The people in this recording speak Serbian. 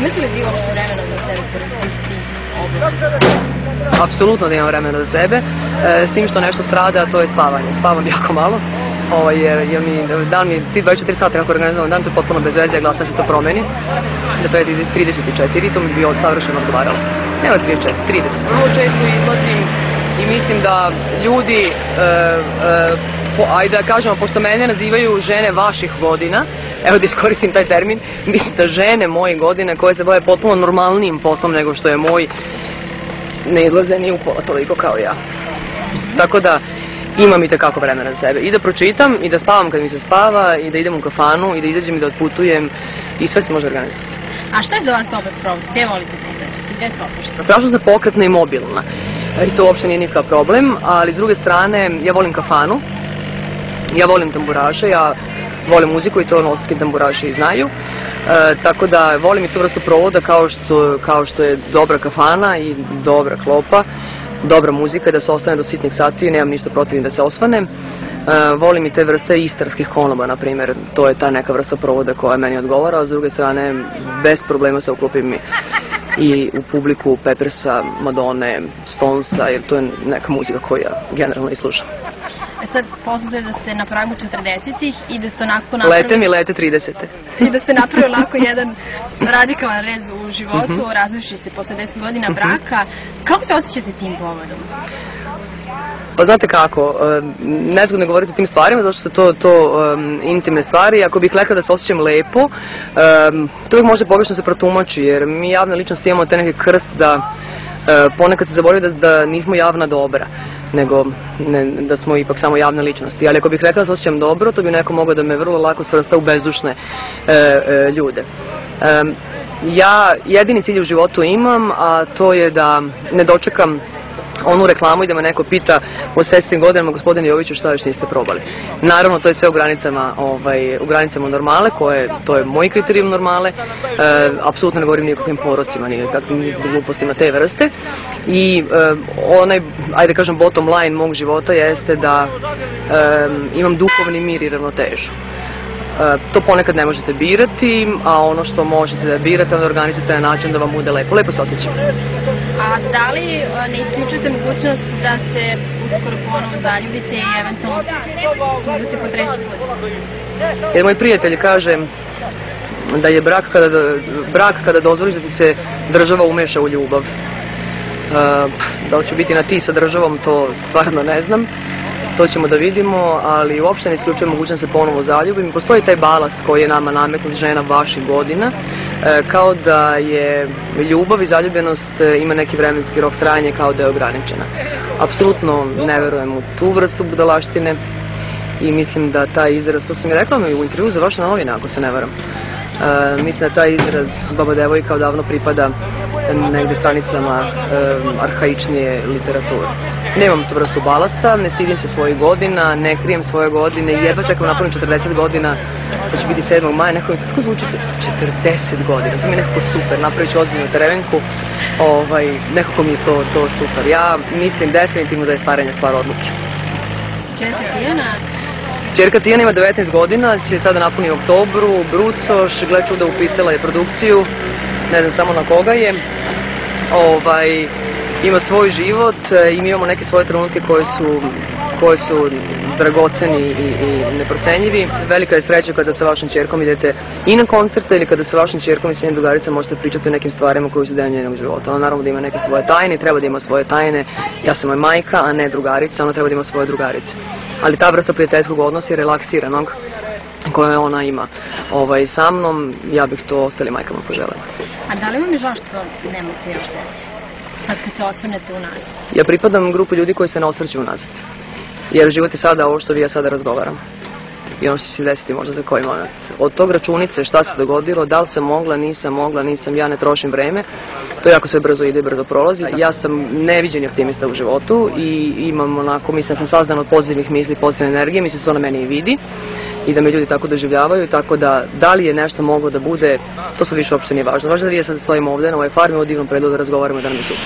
Imate li vi uopšte vremena za sebe pored svih tih obaveza? Apsolutno da imam vremena za sebe, s tim što nešto strada, a to je spavanje. Spavam jako malo, jer dan mi ti 24 sata kako organizovan dan, to je potpuno bez veze, ja glasam se to promeni. Da to je 34, to mi bi savršeno odgovaralo. Nema 34, 30. Vrlo često izlazim i mislim da ljudi, ajde da kažemo, pošto mene nazivaju žene vaših godina, evo da iskoristim taj termin, mislim da žene mojih godina koje se bave potpuno normalnijim poslom nego što je moj, ne izlaze ni upola toliko kao ja. Tako da imam i tekako vremena za sebe. I da pročitam, i da spavam kad mi se spava, i da idem u kafanu, i da izađem i da otputujem, i sve se može organizovati. A šta je za vas dobar problem? Gde volite pokretati? Gde se opuštate? Strašno sam pokretna i mobilna. I to uopšte nije nikakav problem, ali s druge strane, ja volim kafanu, ja volim tamburaše, ja volim muziku i to novosadski tamburaši i znaju. Tako da volim i tu vrstu provoda kao što je dobra kafana i dobra klopa, dobra muzika da se ostane do sitnih sati i nemam ništa protiv da se osvane. Volim i te vrste istarskih konoba, na primjer, to je ta neka vrsta provoda koja meni odgovara, a s druge strane bez problema se uklopim i u publiku Peppersa, Madone, Stonesa, jer to je neka muzika koju ja generalno i slušam. Sad, poznato je da ste na pragu 40-ih i da ste onako napravili... Lete mi lete 30-te. I da ste napravili onako jedan radikalan rez u životu, razvivši se posle 10 godina braka. Kako se osjećate tim povodom? Pa znate kako, nezgodno je govoriti o tim stvarima, zato što su to intimne stvari. Ako bih rekla da se osjećam lepo, to uvijek može pogrešno se protumači, jer mi javne ličnosti imamo te neke krst da ponekad se zaboravi da nismo javna dobra, nego da smo ipak samo javne ličnosti. Ali ako bih rekla da se osjećam dobro, to bi neko mogao da me vrlo lako svrsta u bezdušne ljude. Ja jedini cilj u životu imam, a to je da ne dočekam onu reklamu i da me neko pita u 70. godinama, gospodine Joviću, šta još niste probali. Naravno, to je sve u granicama normale, to je moj kriterijum normale, apsolutno ne govorim nikakvim porocima, nikakvim glupostima te vrste. I onaj, ajde kažem, bottom line mog života jeste da imam duhovni mir i ravnotežu. To ponekad ne možete birati, a ono što možete da birate, onda organizujete na način da vam bude lepo. Lepo se osjećam. A da li ne isključujete mogućnost da se uskoro ponovo zaljubite i eventualno sudite po treći put? Jer moj prijatelj kaže da je brak kada dozvoliš da ti se država umeša u ljubav. Da li ću biti na ti sa državom, to stvarno ne znam. To ćemo da vidimo, ali uopšte ne isključujem mogućnost da se ponovo zaljubim. Postoji taj balast koji je nama nametnut, žena vaših godina, kao da je ljubav i zaljubljenost ima neki vremenski rok trajanja, kao da je ograničena. Apsolutno ne verujem u tu vrstu budalaštine i mislim da taj izraz, to sam i rekla u intervju za vaše novine, ako se ne varam, mislim da taj izraz baba devojka odavno pripada negde stranicama arhaičnije literature. Nemam tu vrstu balasta, ne stidim se svojih godina, ne krijem svoje godine, jedva čekam napunim 40 godina, to će biti 7. maja, nekako mi to tako zvuči 40 godina, to mi je nekako super, napravit ću ozbiljnu terevenku, nekako mi je to super. Ja mislim definitivno da je starenje stvar odluke. Čerka Tijana? Čerka Tijana ima 19 godina, će sada napuni u oktobru, brucoš, gle čuda, upisala je produkciju, ne znam samo na koga je, ima svoj život i mi imamo neke svoje trenutke koje su dragoceni i neprocenjivi. Velika je sreća kada sa vašom čerkom idete i na koncerte ili kada sa vašom čerkom i s njenim drugaricama možete pričati o nekim stvarima koji su deo njenog života. Ona naravno da ima neke svoje tajne, treba da ima svoje tajne. Ja sam moja majka, a ne drugarica, ona treba da ima svoje drugarice. Ali ta vrsta prijateljskog odnosa i relaksiranog koje ona ima sa mnom, ja bih to ostalim majkama poželjela. A da li vam je žao što nemate još dece? Sad kad se osvrnete unazad? Ja pripadam grupu ljudi koji se ne osvrću unazad. Jer život je sada ovo što vi ja sada razgovaram. I ono što će se desiti možda za koji moment. Od tog računice šta se dogodilo, da li sam mogla, nisam, ja ne trošim vreme. To jako sve brzo ide i brzo prolazi. Ja sam neviđeni optimista u životu i imam onako, mislim da sam sazdana od pozitivnih misli, pozitivne energije, mislim da se to na meni i vidi. I da me ljudi tako doživljavaju, tako da li je nešto moglo da bude, to sad više uopšte nije važno. Važno da vi ja sad stojimo ovde na ovoj farmi, u divnom predlogu da razgovaramo i da nam je super.